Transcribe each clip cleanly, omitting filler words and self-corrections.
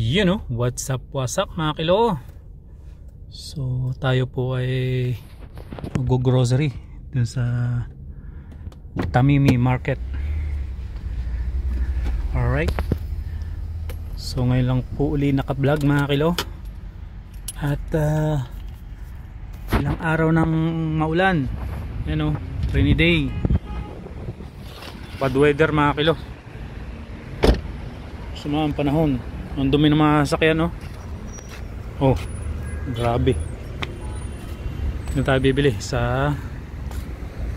You know, what's up mga kilo. So tayo po ay mag-grocery dun sa Tamimi Market. Alright, so ngayon lang po uli naka-vlog mga kilo. At ilang araw ng maulan, you know, rainy day, bad weather mga kilo. Sumama ang panahon, ang dumi ng mga sasakyan, no? Oh, grabe. Dito tayo bibili sa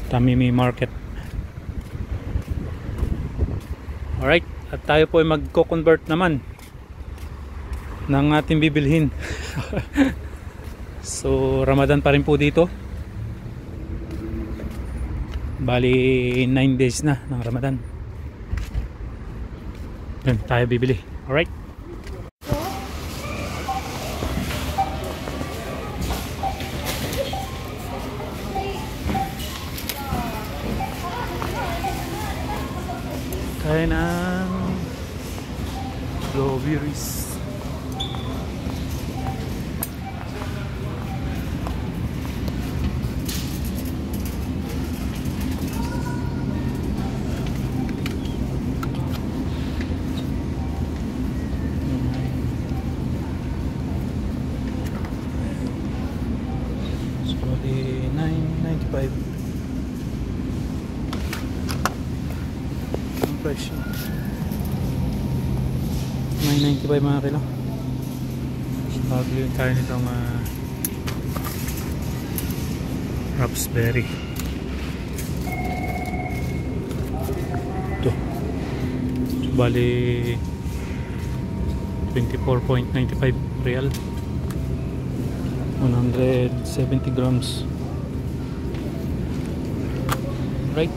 Tamimi Market. Alright, at tayo po ay magko-convert naman ng ating bibilhin. So Ramadan pa rin po dito. Bali 9 days na ng Ramadan. Yan, tayo bibili. Alright. Tayo ng strawberries. $9.95 ang presyo. $9.95 mga kilo. Pagli tayo nitong raspberry. Ito, bali 24.95 real, 170 grams. Right,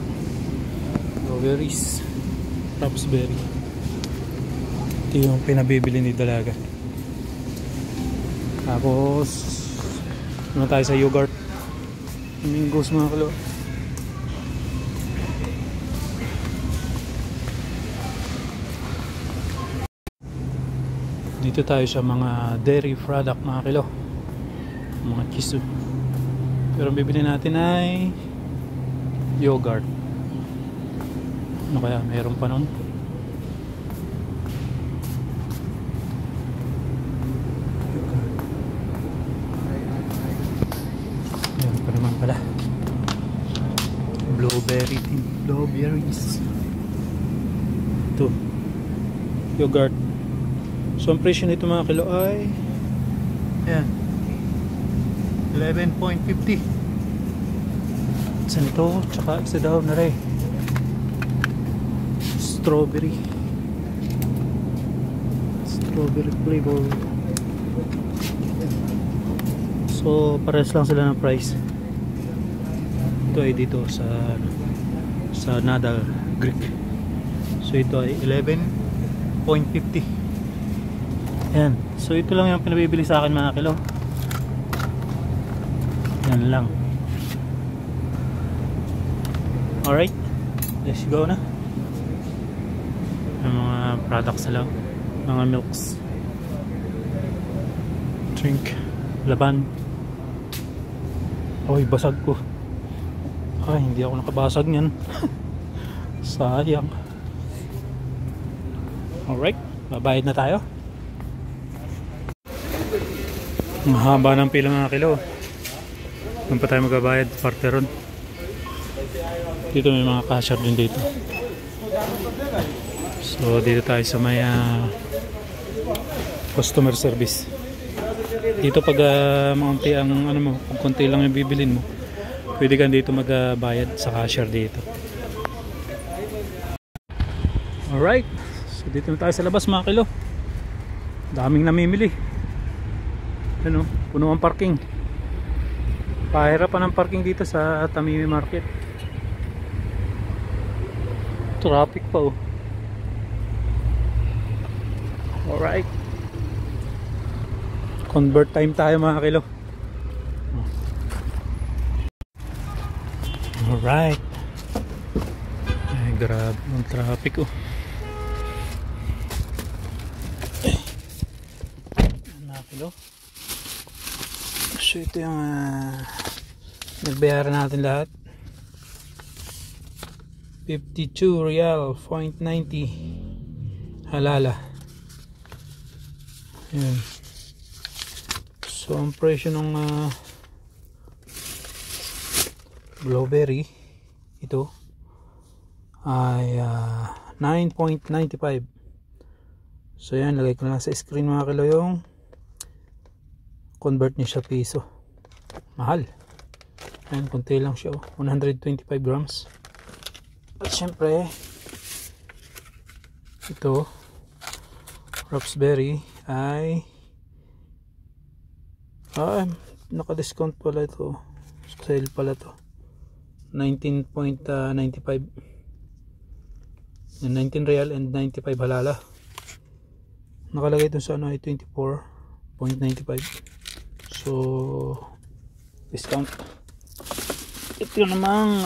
strawberries, raspberry. Ito yung pinabibili ni Dalaga. Tapos ano tayo sa yogurt, mangoes mga kalo. Dito tayo sa mga dairy product mga kilo, mga cheese. Pero ang bibili natin ay yogurt. Ano kaya mayroon pa nun? Mayroon pa naman pala. Blueberries. Ito, yogurt. So ang presyo nito mga kilo ay ayan, 11.50. Saan ito? Tsaka isa daw na rin strawberry flavor. So pares lang sila ng price. Ito ay dito sa Nadal Greek. So ito ay 11.50. Ayan, so ito lang yung pinabibili sa akin mga kilo. Yan lang. Alright, let's go na. Ang mga products lang, mga milks, drink, laban. Oy, basag ko. Ay, hindi ako nakabasag niyan. Sayang. Alright, babayad na tayo. Mahaba ng pila mga kilo. Doon pa tayo magbabayad, parte ron. Dito may mga cashier din dito. So dito tayo sa may customer service. Dito pag maunti ang ano mo, kung konti lang yung bibilin mo, pwede ka dito magbayad sa cashier dito. Alright, so dito na tayo sa labas mga kilo. Daming namimili. Ano, puno ang parking. Pahirapan ang parking dito sa Tamimi Market. Traffic pa oh. Alright, convert time tayo mga kilo. Alright, ay grabe ang traffic oh. kilo. So ito yung nagbayaran natin lahat. 52 real 0.90 halala. Ayan. So ang presyo ng blueberry ito ay 9.95. So yan, lagay ko na sa screen mga kilo yung convert niya sa piso. Mahal. Ayan, kunti lang siya, 125 grams. At syempre ito raspberry ay naka-discount pala ito, sale pala to, 19.95, 19 real and 95 halala. Nakalagay ito sa ano ay 24.95. So discount. Ito namang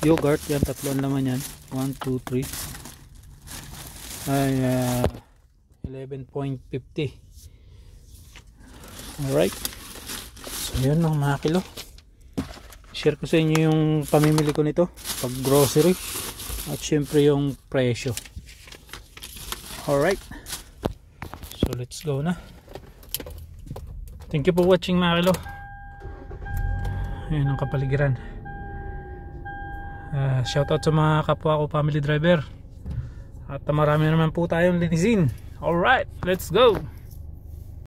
yogurt, yan tatlo ang laman yan, 1, 2, 3 ay 11.50. Alright, so yun lang mga kilo, share ko sa inyo yung pamimili ko nito pag grocery at syempre yung presyo. Alright, so let's go na. Thank you for watching mga kilo. Ayan ang kapaligiran. Shoutout sa mga kapwa ko family driver. At marami naman po tayong linisin. Alright, let's go!